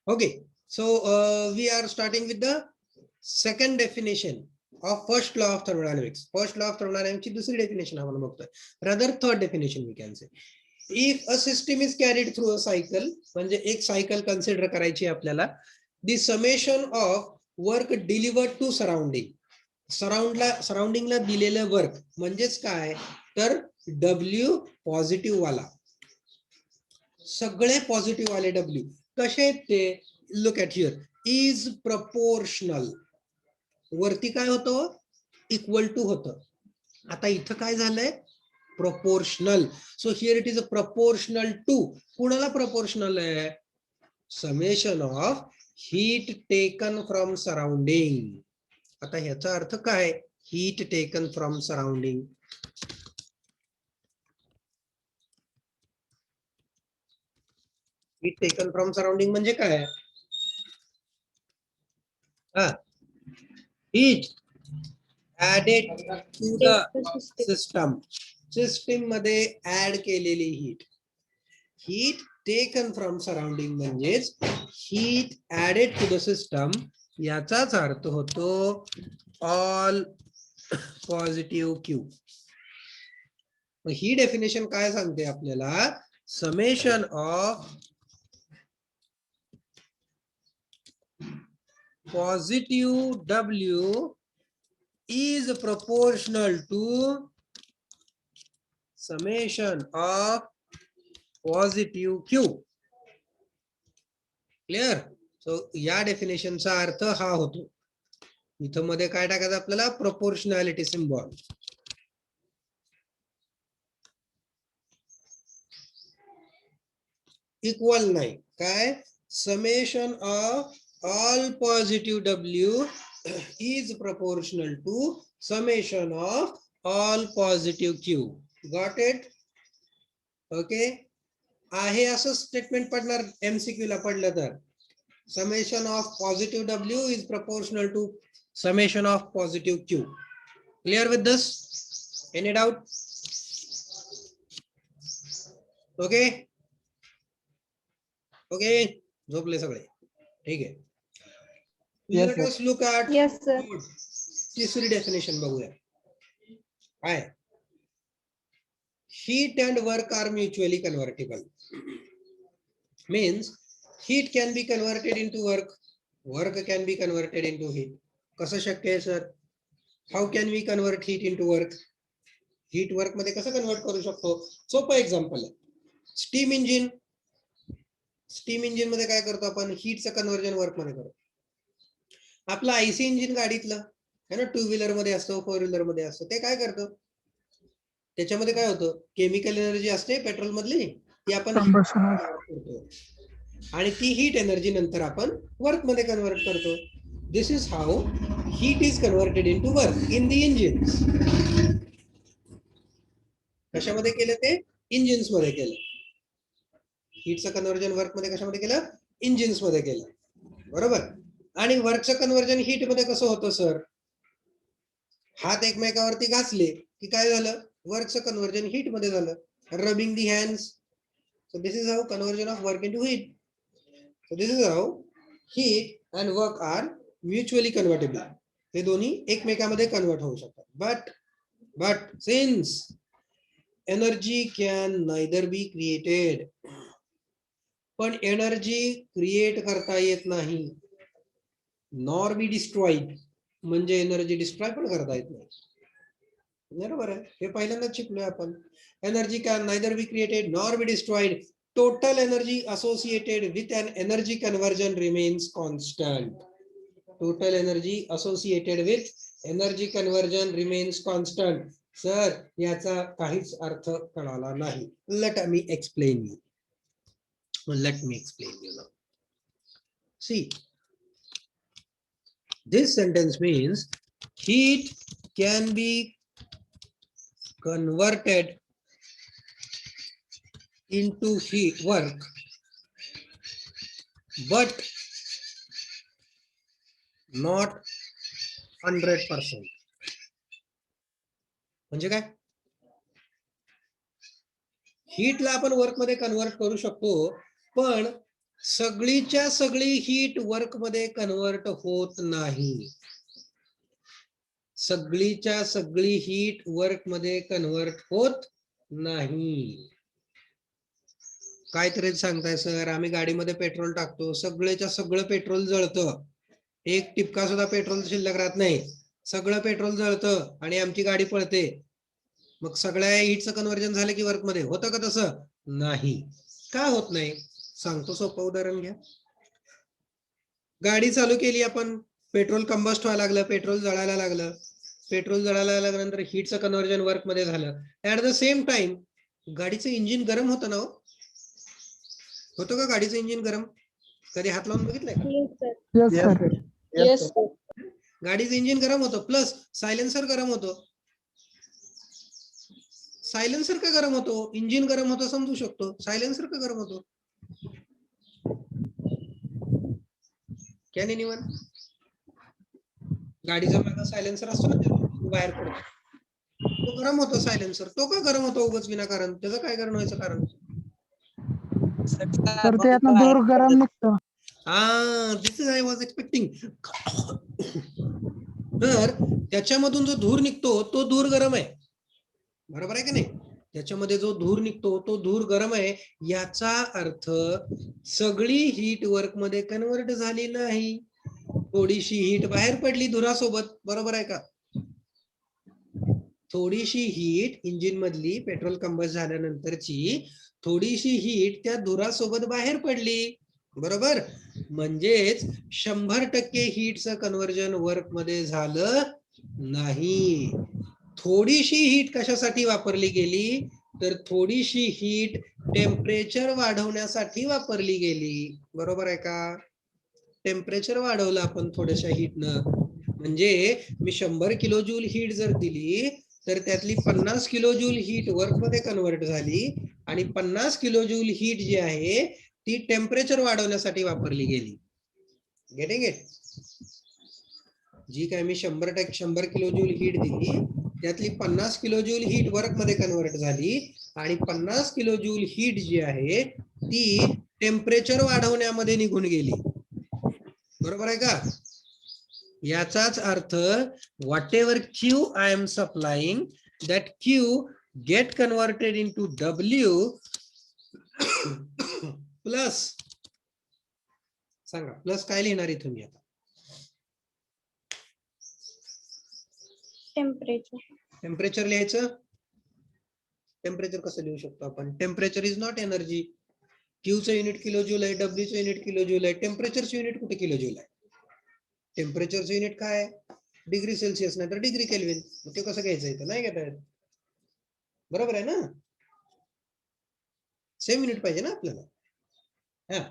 Okay, so we are starting with the second definition of first law of thermodynamics. First law of thermodynamics दुसरी definition आपण बघतोय. Rather third definition we can say. If a system is carried through a cycle, म्हणजे एक cycle consider करायची आपल्याला, the summation of work delivered to surrounding. सराउंडिंगला दिलेलं work म्हणजेच काय तर W पॉझिटिव्ह वाला, सगळे पॉझिटिव्ह वाले W कसे आहेत ते look at here is proportional. वरती काय होतं इक्वल टू होतं, आता इथं काय झालंय proportional. So here it is a proportional to, कुणाला प्रपोर्शनल आहे summation of heat taken from surrounding. आता ह्याचा अर्थ काय heat taken from surrounding, heat taken from surrounding म्हणजे काय heat added to the system, system मध्ये ऍड केलेली heat. Heat taken from surrounding म्हणजेच heat added to the system, याचाच अर्थ होतो ऑल पॉझिटिव्ह क्यू. ही डेफिनेशन काय सांगते आपल्याला summation of positive W is proportional to summation of positive Q. Clear. So या डेफिनेशनचा अर्थ हा होतो. इथं मध्ये काय टाकायचं आपल्याला प्रोपोर्शनॅलिटी सिम्बॉल. इक्वल नाही काय summation of all positive W is proportional to summation of all positive Q. Got it? Okay. आहे असं स्टेटमेंट पडणार MCQ ला पडलं तर summation of positive W is proportional to summation of positive Q. Clear with this? Any doubt? Okay. Okay. झोपले सगळे ठीक आहे. Yes, Let us look at Yes, sir. तिसरी डेफिनेशन बघूया काय. Heat and work are mutually convertible. Means heat can be converted into work, work can be converted into heat. कसं शक्य आहे sir? How can we convert heat into work? Heat work मध्ये कसं convert करू शकतो? सोपं एक्झाम्पल आहे steam engine. Steam engine मध्ये काय करतो आपण हीटचं कन्व्हर्जन वर्क मध्ये करतो. आपलं आयसी इंजिन गाडीतलं है ना, टू व्हीलर मध्ये असतो फोर व्हीलर मध्ये असतो, ते काय करतो त्याच्यामध्ये काय होतं केमिकल एनर्जी असते पेट्रोल मधली, ती आपण करतो आणि ती हीट एनर्जी नंतर आपण वर्क मध्ये कन्वर्ट करतो. This is how heat is converted into work in the engines. कशामध्ये केलं ते इंजिन्स मध्ये केलं. हीटचं कन्वर्जन वर्क मध्ये कशामध्ये केलं इंजिन्स मध्ये केलं बरोबर. आणि वर्कचं कन्वर्जन हीट मध्ये कसं होतं सर, हात एकमेकावरती घासले की काय झालं वर्कचं कन्वर्जन हीट मध्ये झालं. Rubbing the hands. So this is how conversion of work into heat. So this is how heat and work are mutually convertible. हे दोन्ही एकमेकांमध्ये कन्वर्ट होऊ शकतात. But since energy can neither be created, पण energy create करता येत नाही, nor be destroyed, म्हणजे एनर्जी डिस्ट्रॉय पण करता येत नाही. बरोबर आहे, हे पहिल्यांदाच शिकलोय आपण. Energy can neither be created nor be destroyed. Total energy associated with an energy conversion remains constant. Total energy associated with energy conversion remains constant. Sir याचा काहीच अर्थ कळाला नाही. Let me explain you. Let me explain you now. See, this sentence means heat can be converted into heat work, but not 100%. म्हणजे काय हीटला आपण work मध्ये convert करू शकतो, पण सगळीच्या सगळी हीट वर्क मध्ये कन्वर्ट होत नाही. सगळीच्या सगळी हीट वर्क मध्ये कन्वर्ट होत नाही. काहीतरी सांगताय सर, आम्ही गाडीमध्ये पेट्रोल टाकतो, सगळेच्या सगळं पेट्रोल जळतं, एक टिपका सुद्धा पेट्रोल शिल्लक राहत नाही, सगळं पेट्रोल जळतं आणि आमची गाडी पळते. मग सगळ्या हीटचं कन्व्हर्जन झालं की वर्क मध्ये होतं का? तसं नाही. का होत नाही सांगतो, सोपं उदाहरण घ्या. गाडी चालू केली आपण, पेट्रोल कंबस्ट व्हायला लागलं, पेट्रोल जळायला लागलं, पेट्रोल जळायला लागल्यानंतर हीटचं कन्व्हर्जन वर्क मध्ये झालं. ऍट द सेम टाइम गाडीचं इंजिन गरम होतं ना हो? होतं का गाडीचं इंजिन गरम? कधी हात लावून बघितलंय का? गाडीचं इंजिन गरम होतं, प्लस सायलेन्सर गरम होतो. सायलेन्सर का गरम होतो? इंजिन गरम होतं समजू शकतो, सायलेन्सर का गरम होतो? Can anyone? गाडीचा मागं सायलेन्सर असतो ना, बाहेर पडतो, तो गरम होतो सायलेन्सर. तो का गरम होतो उगाच विनाकारण? त्याचं काय कारण व्हायचं कारण? तर त्यातनं धूर गरम निघतो. दिस इज आय वॉज एक्सपेक्टिंग. तर त्याच्यामधून जो धूर निघतो तो धूर गरम आहे, बरोबर आहे की नाही? त्याच्यामध्ये जो धूर निघतो तो धूर गरम आहे. याचा अर्थ सगळी हीट वर्क मध्ये कन्वर्ट झाली नाही, थोडीशी हीट बाहेर पडली धुरासोबत, बरोबर आहे का? थोडीशी हीट इंजिन मधली पेट्रोल कंबस्ट झाल्यानंतरची थोडीशी हीट त्या धुरासोबत बाहेर पडली, बरोबर? म्हणजेच 100% हीटचं कन्व्हर्जन वर्क मध्ये झालं नाही. थोडीशी हीट कशासाठी वापरली गेली? तर थोडीशी हीट टेम्परेचर वाढवण्यासाठी वापरली गेली, बरोबर आहे का? टेम्परेचर वाढवलं आपण थोड्याशा हीटनं, म्हणजे मी 100 किलो जूल हीट जर दिली तर त्यातली 50 किलो जूल हीट वर्क मध्ये कन्वर्ट झाली आणि 50 किलो जूल हीट जी आहे ती टेम्परेचर वाढवण्यासाठी वापरली गेली. Getting it? जी काय मी 100 किलो जूल हीट दिली त्यातली 50 किलो जूल हीट वर्क मध्ये कन्वर्ट झाली आणि 50 किलो जूल हीट जी आहे ती टेम्परेचर वाढवण्यामध्ये निघून गेली, बरोबर आहे का? याचाच अर्थ whatever Q I am supplying, that Q get converted into W plus, सांगा प्लस काय लिहिणार इथून मी आता? टेम्परेचर लिहायचं. टेम्परेचर कसं लिहू शकतो आपण? Temperature is not energy. क्यूचं युनिट किलो जूल आहे, डब्ल्यूचं युनिट किलो जूल आहे, टेम्परेचरचं युनिट कुठे किलो जूल आहे? टेम्परेचरचं युनिट काय आहे? डिग्री सेल्सिअस नाही तर डिग्री केल्विन. ते कसं घ्यायचं इथं? नाही घेता येत, बरोबर आहे ना? सेम युनिट पाहिजे ना आपल्याला. हा,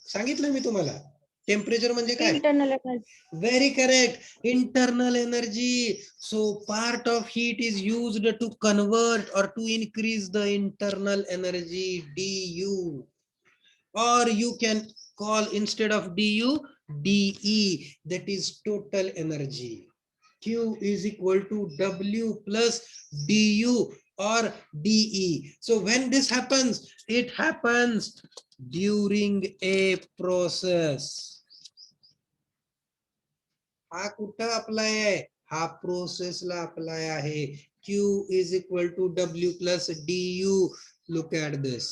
सांगितलं मी तुम्हाला टेम्परेचर म्हणजे काय? Internal energy. Very correct. Internal energy. So part of heat is used to convert or to increase the internal energy, du. Or you can call instead of du, dE. That is total energy. Q is equal to W plus du or dE. So when this happens, it happens during a process. हा कुठं apply आहे? हा प्रोसेसला apply आहे. Q is equal to W plus du. Look at this.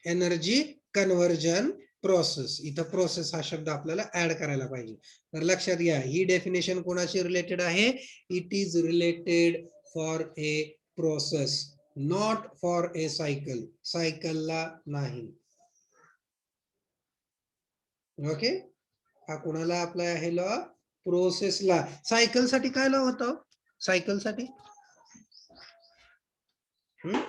Energy conversion process. इथं process हा शब्द आपल्याला ऍड करायला पाहिजे. तर लक्षात घ्या, ही डेफिनेशन कोणाशी रिलेटेड आहे? It is related for a process, not for a cycle. सायकलला नाही. ओके, हा कोणाला अप्लाय आहे लॉ? प्रोसेसला. सायकल साठी काय लॉ होतं? सायकल साठी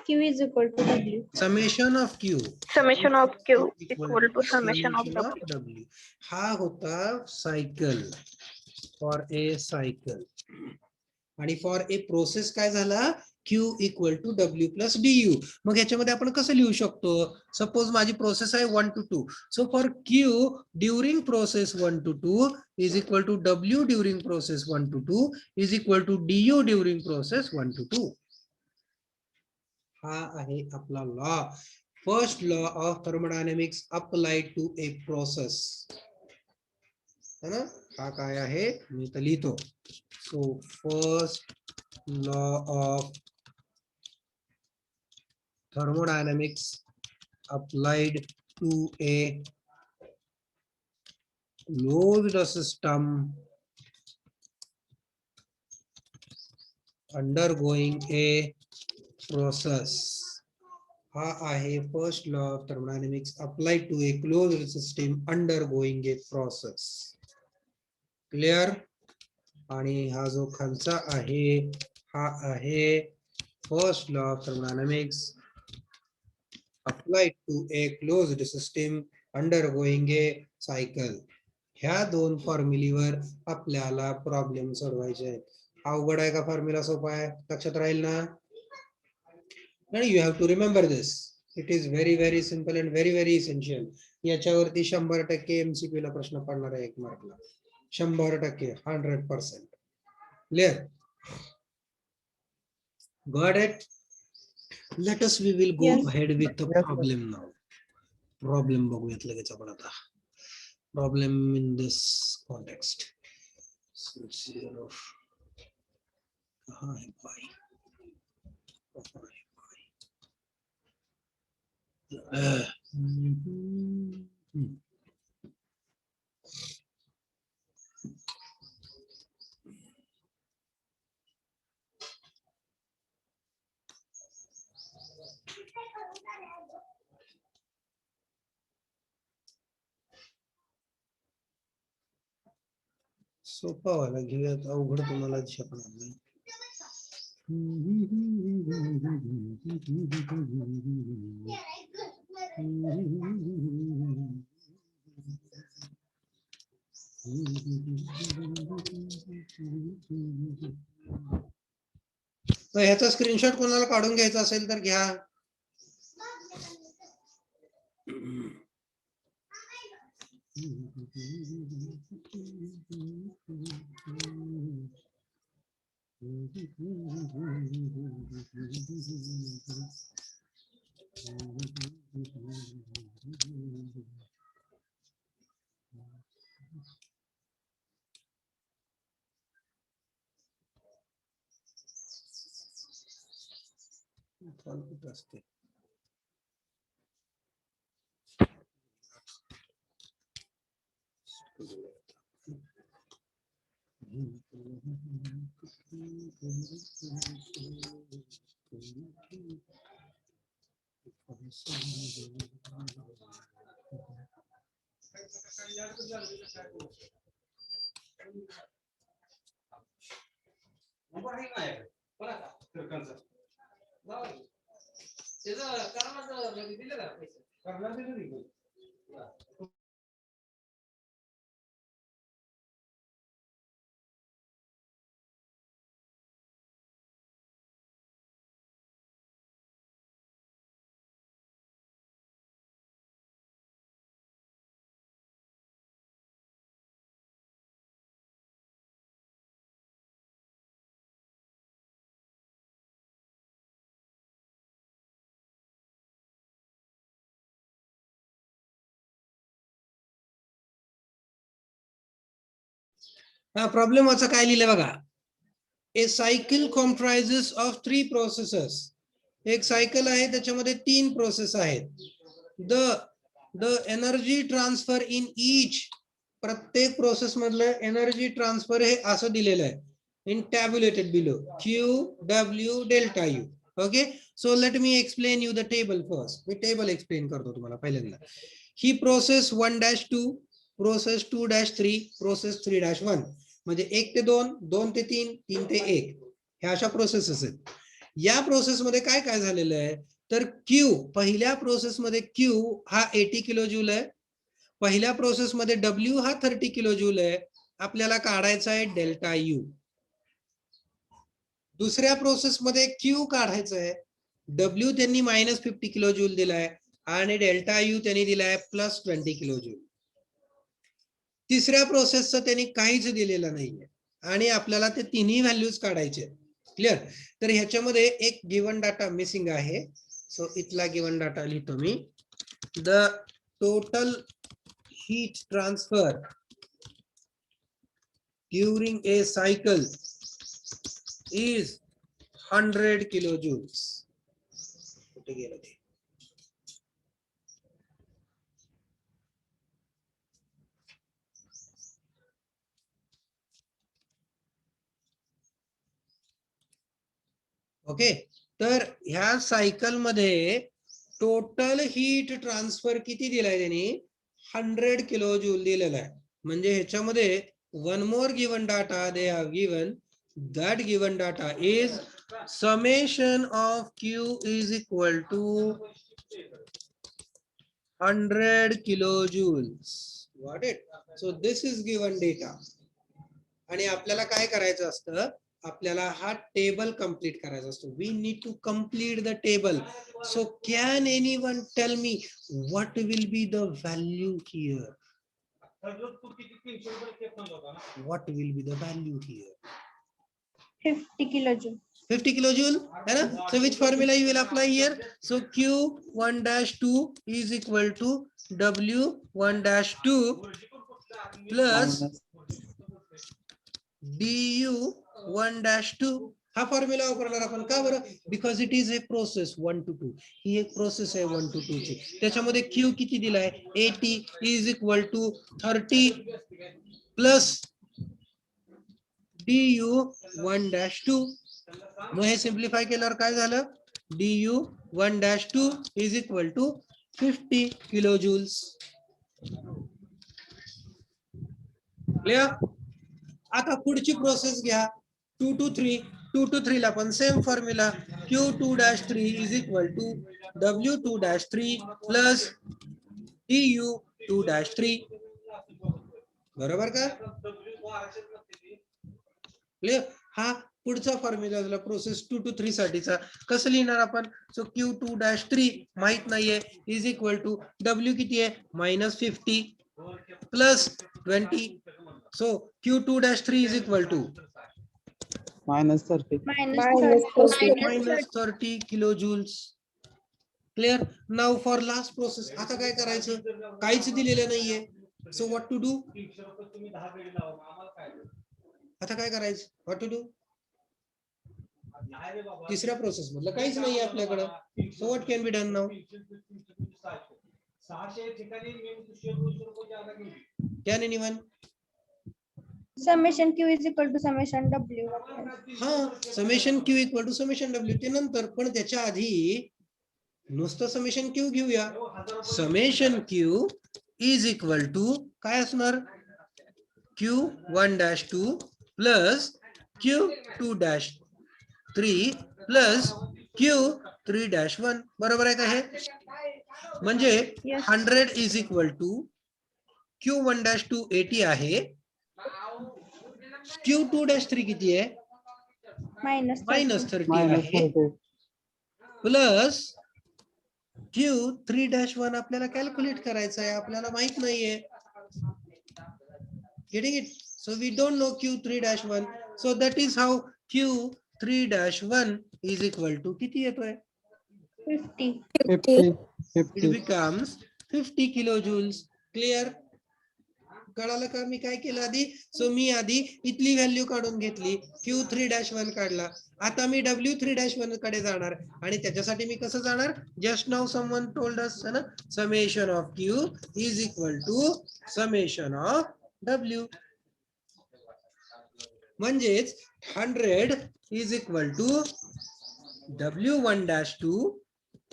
Q is equal to W. Summation of Q. Summation of Q equal to summation of W. W. हा होता सायकल, फॉर ए सायकल. आणि फॉर ए प्रोसेस काय झाला? Q equal to W plus du. मग याच्यामध्ये आपण कसं लिहू शकतो? सपोज माझी प्रोसेस आहे 1 to 2. So for Q during process 1 to 2 is equal to W during process 1 to 2 is equal to du during process 1 to 2. हा आहे आपला law. First law of thermodynamics applied to a process, है ना. हा काय आहे मी तर लिहितो. So first law of thermodynamics applied to a closed system undergoing a process. हा आहे first law of thermodynamics applied to a closed system undergoing a process. Clear. आणि हा जो खालचा आहे हा आहे first law of thermodynamics applied to a closed system undergoing a cycle. ह्या दोन फॉर्म्युलीवर आपल्याला प्रॉब्लेम सोडवायचे आहेत. अवघड आहे का फॉर्म्युला सोपा आहे? लक्षात राहील ना. You have to remember this. It is very very simple and very very essential. याच्यावरती 100% एमसीक्यू ला प्रश्न पडणार आहे 1 मार्कला. 100%, 100%. Clear. Got it. Let us, we will go Yes. ahead with the Yes, problem now. Problem बघूयात लगेच आपण आता. Problem in this context. So, zero. कहाँ है भाई? कहाँ है भाई? सोपा वाला घेऊयात, अवघड तुम्हाला शकणार नाही. ह्याचा स्क्रीनशॉट कोणाला काढून घ्यायचा असेल तर घ्या. असते. हा प्रॉब्लेम वाचा काय लिहिलं बघा. ए सायकल कॉम्प्राइजेस ऑफ 3 प्रोसेसेस. एक सायकल आहे त्याच्यामध्ये 3 प्रोसेस आहेत. The energy transfer in each. प्रत्येक प्रोसेस मधलं एनर्जी ट्रान्सफर हे असं दिलेलं आहे. In tabulated below QW delta U. Okay. So let me explain you the table first. Me table explain करतो तुम्हाला पहिल्यांदा. ही प्रोसेस 1-2, प्रोसेस 2-3, प्रोसेस 3-1. म्हणजे 1 ते 2, 2 ते 3, 3 ते 1 ह्या अशा प्रोसेसेस आहेत. या प्रोसेस मध्ये काय काय झालेलं आहे तर Q, पहिल्या प्रोसेस मध्ये Q हा 80 किलो जूल आहे. पहिल्या प्रोसेस मध्ये W हा 30 किलो जूल आहे. आपल्याला काढायचा आहे डेल्टा U. दुसऱ्या प्रोसेस मध्ये Q काढायचा आहे. W त्यांनी -50 किलो जूल दिलाय आणि डेल्टा U त्यांनी दिलाय +20 किलो जूल. तिसऱ्या प्रोसेसचं त्यांनी काहीच दिलेलं नाहीये आणि आपल्याला ते तिन्ही व्हॅल्यूज काढायचे. क्लिअर. तर ह्याच्यामध्ये एक गिवन डाटा मिसिंग आहे. सो इथला गिवन डाटा लिहितो मी. The total heat transfer during a cycle is 100 kilojoules. कुठे गेलं ते? ओके. तर ह्या सायकल मध्ये टोटल हीट ट्रान्सफर किती दिलाय त्यांनी? 100 किलोजूल दिलेला आहे. म्हणजे ह्याच्यामध्ये one more given data they have given. That given data is summation of Q is equal to 100 kilojoules. Got it? So this is given data. आणि आपल्याला काय करायचं असतं? आपल्याला हा टेबल कंप्लीट करायचा असतो. We need to complete the table. So can anyone tell me what will be the value here? What will be the value here? 50 kilojoule. 50 kilojoule, है ना? So which formula you will apply here? So Q1-2 is equal to W1-2 plus DU1-2. हा formula वापरणार आपण. का बरं? Because it is a process 1 to 2. ही एक process आहे 1 to 2 ची. त्याच्यामध्ये Q किती दिलाय? 80 is equal to 30 plus DU1-2. मग हे सिम्प्लिफाय केल्यावर काय झालं? DU1-2 is equal to 50 kilojoules. Clear? आता पुढची प्रोसेस घ्या 2 to 3. 2 to 3 ला पण same formula. Q2-3 is equal to W2-3 plus DU2-3. बरोबर का? क्लियर? हा पुढचा फॉर्म्युला प्रोसेस 2 to 3 साठीचा. कसं लिहिणार आपण? सो Q2-3 माहित नाहीये इज इक्वल टू W किती आहे? -50 plus 20. So Q2-3 is equal to -30. -30 kilojoules. Clear? Now for last process. आता काय करायचं? काहीच दिलेलं नाहीये. So what to do? आता काय करायचं? What to do? तिसऱ्या प्रोसेस मधलं काहीच नाहीये आपल्याकडं. So what can be done now? Can anyone? Summation Q is equal to summation W. हा, summation Q equal to summation W. ते नंतर, पण त्याच्या आधी नुसतं समेशन Q घेऊया. Summation Q is equal to काय असणार? Q1-2 plus Q2-3 plus Q3-1. बरोबर आहे का हे? म्हणजे 100 इज इक्वल टू Q1-2 80 आहे. Q2-3 किती आहे? -30 आहे. प्लस Q3-1 आपल्याला कॅल्क्युलेट करायचं आहे. आपल्याला माहित नाहीये. Getting it? So we don't know Q3-1. So that is how Q3-1 is equal to किती येतोय? 50. It becomes 50 kilojoules. Clear? कळालं का? मी काय केलं आधी? सो मी आधी इथली व्हॅल्यू काढून घेतली. Q3-1 काढला. आता मी W3-1 कडे जाणार आणि त्याच्यासाठी मी कसं जाणार? Just now someone told us ना, summation of Q is equal to summation of W. म्हणजेच 100 is equal to W1-2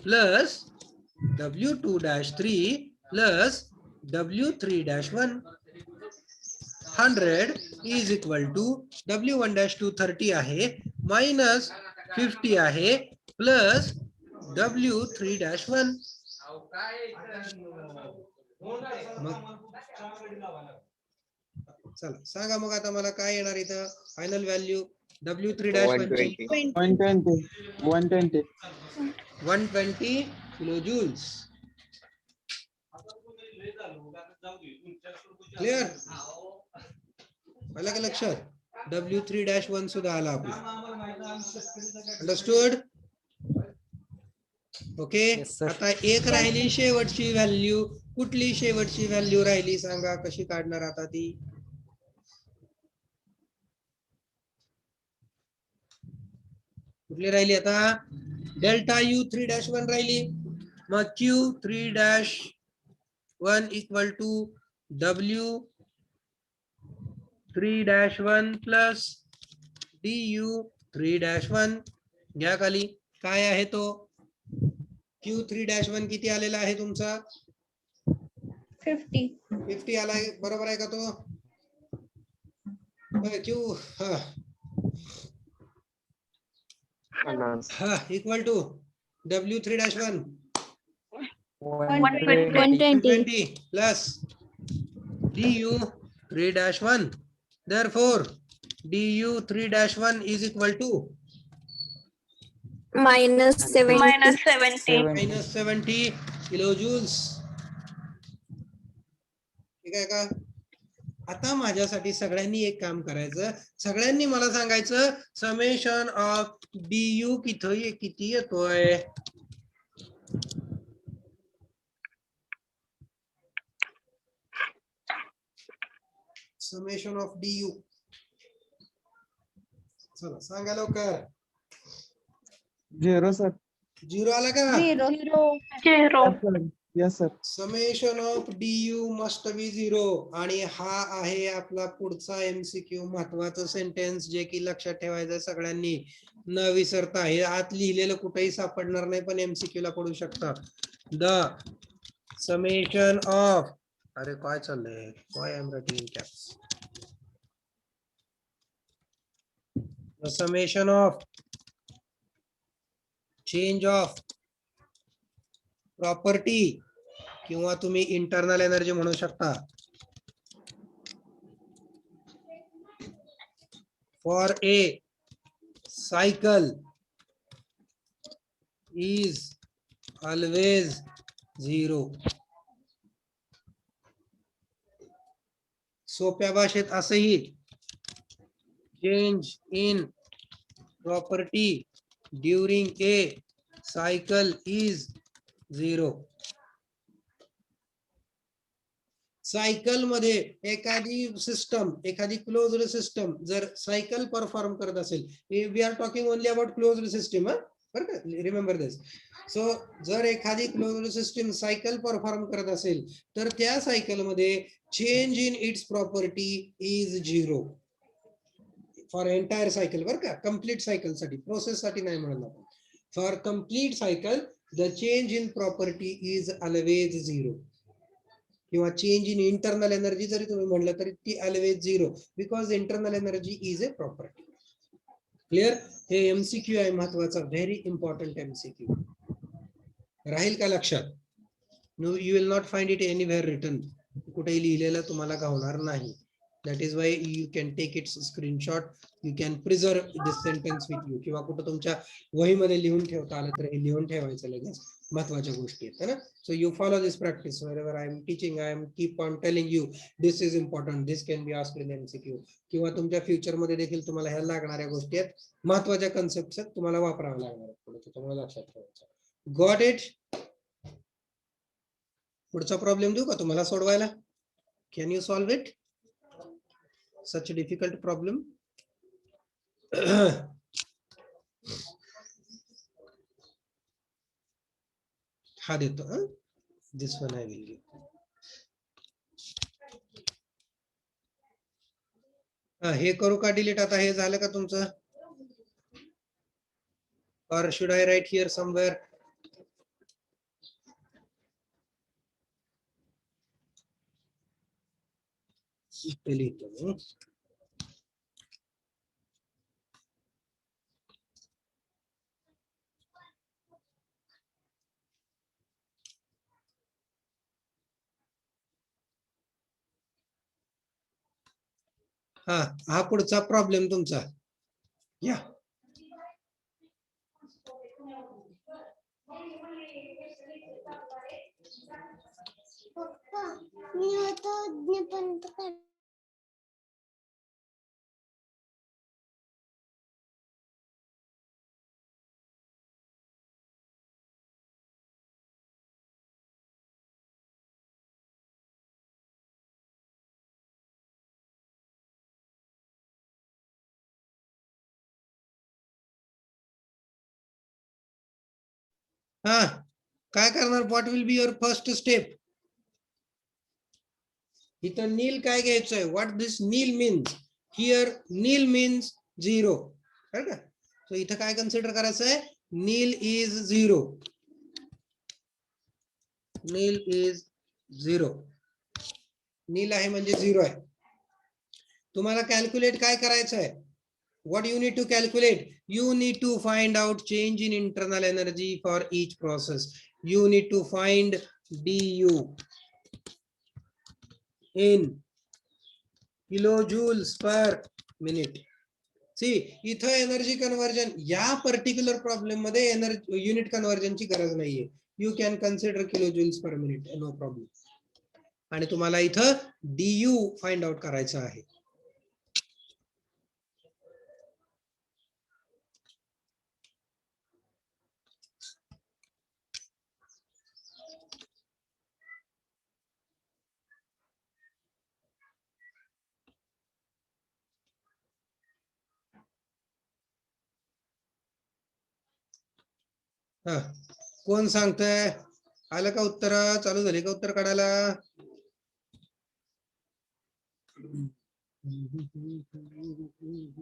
plus W2-3 plus W3-1. 100 is equal to W1-2 30 आहे, मायनस 50 आहे, प्लस W3-1. चला सांगा मग आता मला काय येणार इथं फायनल व्हॅल्यू W3-1 ची 120 kilojoules. क्लियर? आलं का लक्षात? W3-1 सुद्धा आला आपला. अंडरस्टूड? ओके. Yes, sir. आता एक राहिली शेवटची व्हॅल्यू. कुठली शेवटची व्हॅल्यू राहिली सांगा, कशी काढणार आता ती? कुठली राहिली आता? डेल्टा U3-1 राहिली. मग Q3-1 equal to W3-1 plus DU3-1 घ्या खाली. काय आहे तो? Q3-1 किती आलेला आहे तुमचा? 50. 50 आलाय. बरोबर आहे का तो? Q equal to W3-1 120 plus DU3-1. Therefore, DU3-1 is equal to -70. minus 70 kilojoules. ठीक आहे का? आता माझ्यासाठी सगळ्यांनी एक काम करायचं. सगळ्यांनी मला सांगायचं समेशन ऑफ DU किती येतोय? Summation of DU. चला सांगा लवकर. 0 सर. 0 आला का? 0. Yes sir. Summation of DU must be 0. आणि हा आहे आपला पुढचा MCQ महत्वाचं सेंटेन्स जे की लक्षात ठेवायचं सगळ्यांनी न विसरता. हे आत लिहिलेलं कुठेही सापडणार नाही पण MCQ ला पडू शकतं. द समेशन ऑफ, अरे काय चाललंय? Why I am writing in caps. The summation of change of property किंवा तुम्ही इंटरनल एनर्जी म्हणू शकता for a cycle is always 0. सोप्या भाषेत असंही change in property during a cycle is 0. Cycle मध्ये एखादी सिस्टम, एखादी क्लोज्ड सिस्टम जर सायकल परफॉर्म करत असेल, we are talking only about closed system, बरं का? रिमेंबर दिस. सो जर एखादी क्लोज्ड सिस्टम सायकल परफॉर्म करत असेल तर त्या सायकल मध्ये change in its property is 0 for entire cycle. बरं का? कंप्लीट सायकल साठी, प्रोसेस साठी नाही म्हणत आपण. For complete cycle the change in property is always 0. किंवा चेंज इन इंटरनल एनर्जी जरी तुम्ही म्हणलं तरी ती always 0 because internal energy is a property. Clear? हे MCQ आहे महत्वाचा, व्हेरी इम्पॉर्टंट MCQ. राहील का लक्षात? You will not find it anywhere written. कुठेही लिहिलेलं तुम्हाला गावणार नाही. That is why you can take its screenshot. You can preserve this sentence with you. किंवा कुठं तुमच्या वहीमध्ये लिहून ठेवता आलं तर हे लिहून ठेवायचं लगेच. महत्वाच्या गोष्टी आहेत ना. So you follow this practice wherever I am teaching. I am keep on telling you this is important. This can be asked in MCQ. किंवा तुमच्या फ्युचर मध्ये देखील तुम्हाला ह्या लागणाऱ्या गोष्टी आहेत. महत्वाच्या कन्सेप्ट्स आहेत, तुम्हाला वापराव्या लागणार आहेत पुढे. त्याच्यामुळे लक्षात ठेवायचं. Got it? पुढचा प्रॉब्लेम देऊ का तुम्हाला सोडवायला? Can you solve it? Such a difficult problem? हा देतो. This one I will give. हे करू का डिलीट? आता हे झालं का तुमचं? Or should I write here somewhere? इथे लिहितो मी. हा पुढचा प्रॉब्लेम तुमचा. या पप्पा मी आता हा काय करणार? What will be your first step? इथं नील काय घ्यायचंय? What this nil means? Here nil means 0. बरं का? सो इथं काय कन्सिडर करायचं आहे? नील इज 0. Neel is 0. नील आहे म्हणजे 0 आहे. तुम्हाला कॅल्क्युलेट काय करायचं आहे? What you need to calculate? You need to find out change in internal energy for each process. You need to find du in kilojoules per minute. See, इथं energy conversion या particular problem मध्ये energy unit कन्वर्जनची गरज नाहीये. You can consider kilojoules per minute, no problem. आणि तुम्हाला इथं du find out करायचं आहे. हा कोण सांगतंय? आलं का उत्तर? चालू झाली का उत्तर काढायला?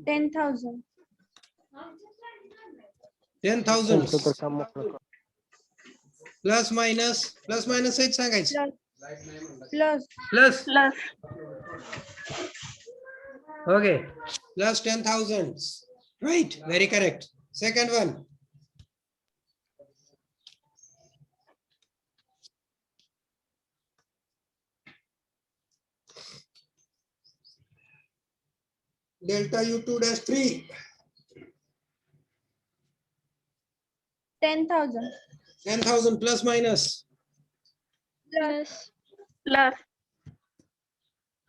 10,000. 10,000 प्लस मायनस सहित सांगायचं. Plus. Plus plus okay, plus 10,000. Right, very correct. Second one. Delta U2 dash 3. 10,000. 10,000 plus minus. Plus plus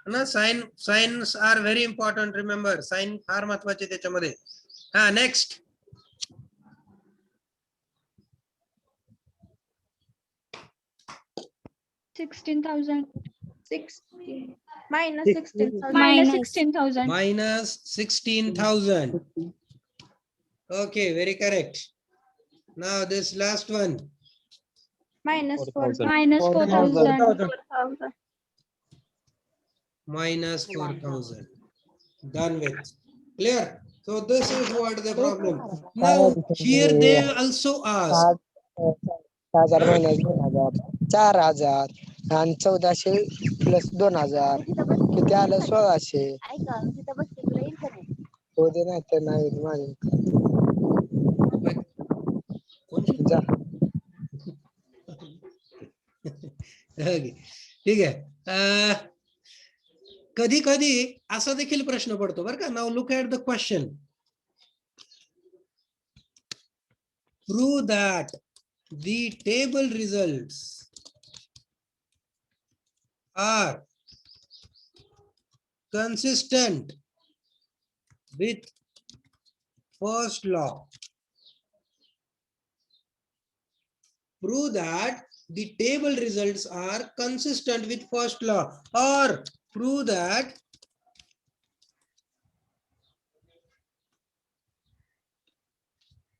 ना signs are very important. Remember, sign फार महत्वाचे त्याच्यामध्ये. हा next. $16,000 Minus 16,000. minus 16,000 minus 16,000. Okay, very correct. Now this last one. Minus 4,000. minus 4,000 Minus 4,000. Done with. Clear? So this is what the problem. Now here they also ask. 1000 minus 2,000 4,000 आणि 1400 plus 2,000 किती आलं? 1,600. हो दे, नाही तर नाही माझे. जा. Okay, ठीक आहे. कधी कधी असा देखील प्रश्न पडतो बरं का. Now look at the question. Prove that the table results are consistent with first law. Prove that the table results are consistent with first law, or prove that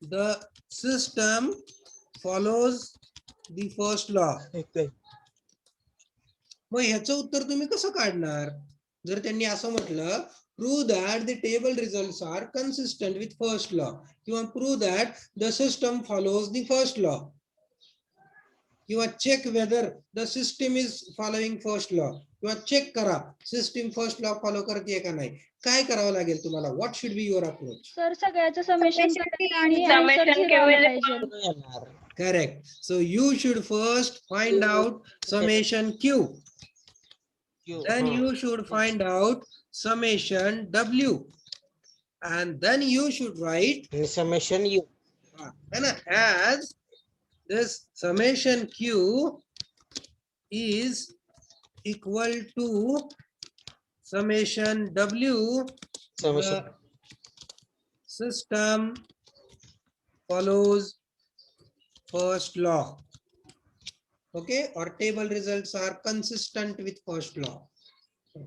the system follows the first law. मग ह्याचं उत्तर तुम्ही कसं काढणार? जर त्यांनी असं म्हटलं, prove that the table results are consistent with first law, किंवा prove that the system follows the first law, किंवा check whether the system is following first law, किंवा check करा सिस्टीम फर्स्ट लॉ फॉलो करते का नाही. काय करावं लागेल तुम्हाला? What should be your approach? Sir सगळ्याचं समेशन करायचं आणि Summation answer zero आलं पाहिजे. Correct. So you should first find out summation Q. Then you should find out summation W. And then you should write Summation U. as this summation Q is equal to summation W. Summation. System follows first law. Okay, or table results are consistent with first law.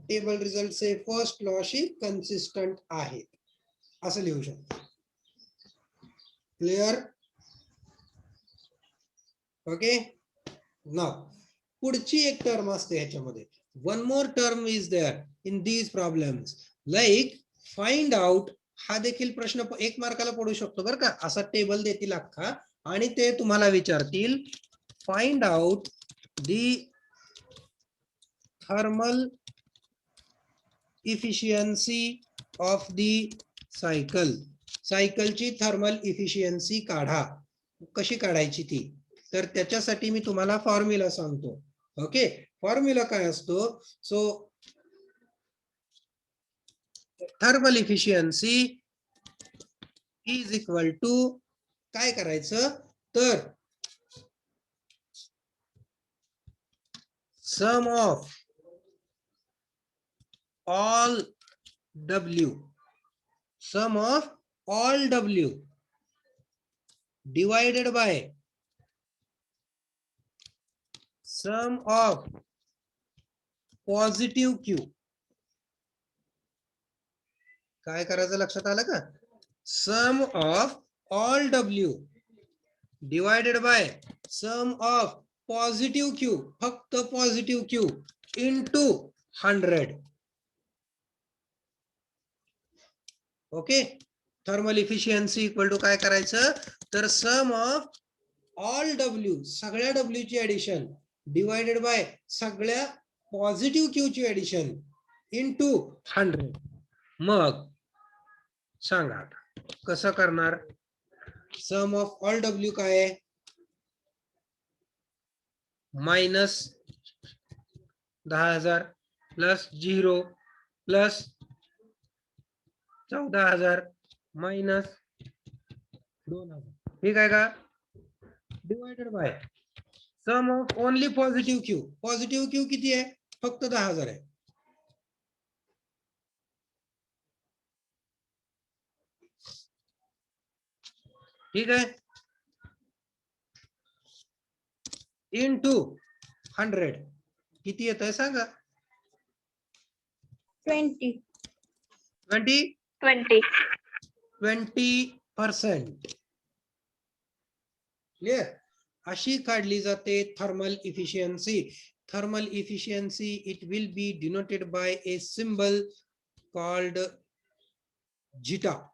Table results say first law she consistent आहे असं लिहू शकतो. Clear? Okay नाव पुढची एक term असते ह्याच्यामध्ये. One more term is there in these problems like find out. हा देखील प्रश्न 1 मार्काला पडू शकतो बरं का. असा टेबल देतील अख्खा आणि ते तुम्हाला विचारतील find out the thermal efficiency of the cycle. सायकलची थर्मल इफिशियन्सी काढा. कशी काढायची ती, तर त्याच्यासाठी मी तुम्हाला फॉर्म्युला सांगतो. ओके फॉर्म्युला काय असतो. So thermal efficiency is equal to काय करायचं तर sum of all W sum of all W divided by sum of positive Q. काय करायचं लक्षात आलं का. sum of all W divided by sum of positive Q, फक्त positive Q into 100. Okay thermal efficiency equal to काय करायचं तर sum of all W सगळ्या W ची ऍडिशन डिवाइडेड बाय सगळ्या पॉझिटिव्ह Q ची ऍडिशन इनटू 100. मग सांगा कसं करणार. सम ऑफ ऑल W काय आहे मायनस 10,000 प्लस 0 प्लस 14,000 मायनस 2,000. ठीक आहे का. Divided by sum of only positive Q. Positive Q किती आहे फक्त 10,000 आहे. ठीक आहे इनटू 100 किती येत आहे सांगा. 20. 20%. क्लिअर. अशी काढली जाते thermal efficiency. Thermal efficiency it will be denoted by a symbol called zeta.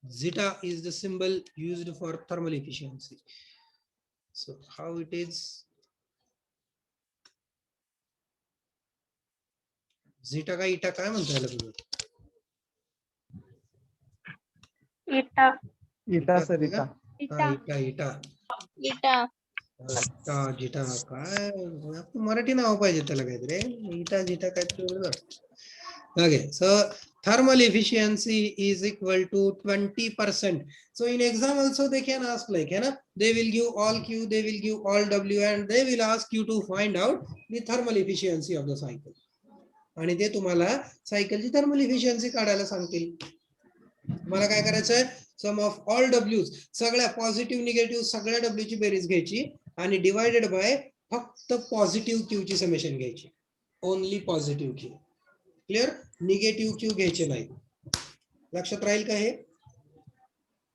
Zeta is the symbol used for thermal efficiency. So how it is? Zeta का eta काय म्हणता येईल तुम्ही. Eta. इटा सर इटा. हा, इटा जिटा काय मराठी नाव पाहिजे त्याला काहीतरी. इटा जिटा काय. Okay, so thermal efficiency is equal to 20%. So in exam also they can ask like, they will give all Q, they will give all W, and they will ask you to find out the thermal efficiency of the cycle. आणि ते तुम्हाला सायकलची thermal efficiency काढायला सांगतील. तुम्हाला काय करायचंय सम of all W सगळ्या पॉझिटिव्ह निगेटिव्ह सगळ्या W ची बेरीज घ्यायची आणि डिवायडेड बाय फक्त पॉझिटिव्ह Q ची समेशन घ्यायची. Only positive Q. Clear. Negative Q घ्यायचे नाही. लक्षात राहील का हे.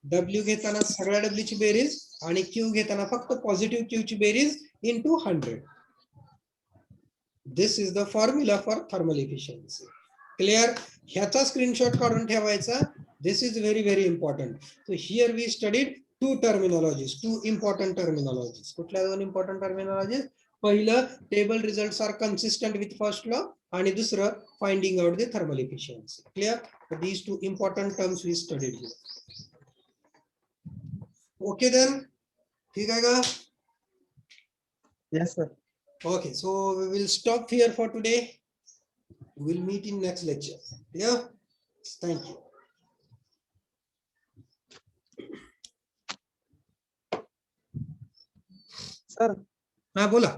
W घेताना सगळ्या W ची बेरीज आणि Q घेताना फक्त पॉझिटिव्ह Q ची बेरीज into 100. This is the formula for thermal efficiency. Clear. ह्याचा स्क्रीनशॉट काढून ठेवायचा. This is very very important. So here we studied two important terminologies. कुठल्या 2 इम्पॉर्टंट टर्मिनॉलॉजीज. पहिलं table results are consistent with first law आणि दुसरं finding out the thermal efficiency. Clear. These 2 important terms we studied. Okay then. ठीक आहे का. Yes sir. Okay, so we will stop here for today. We'll meet in next lecture. Yeah. Thank you. Sir हा बोला.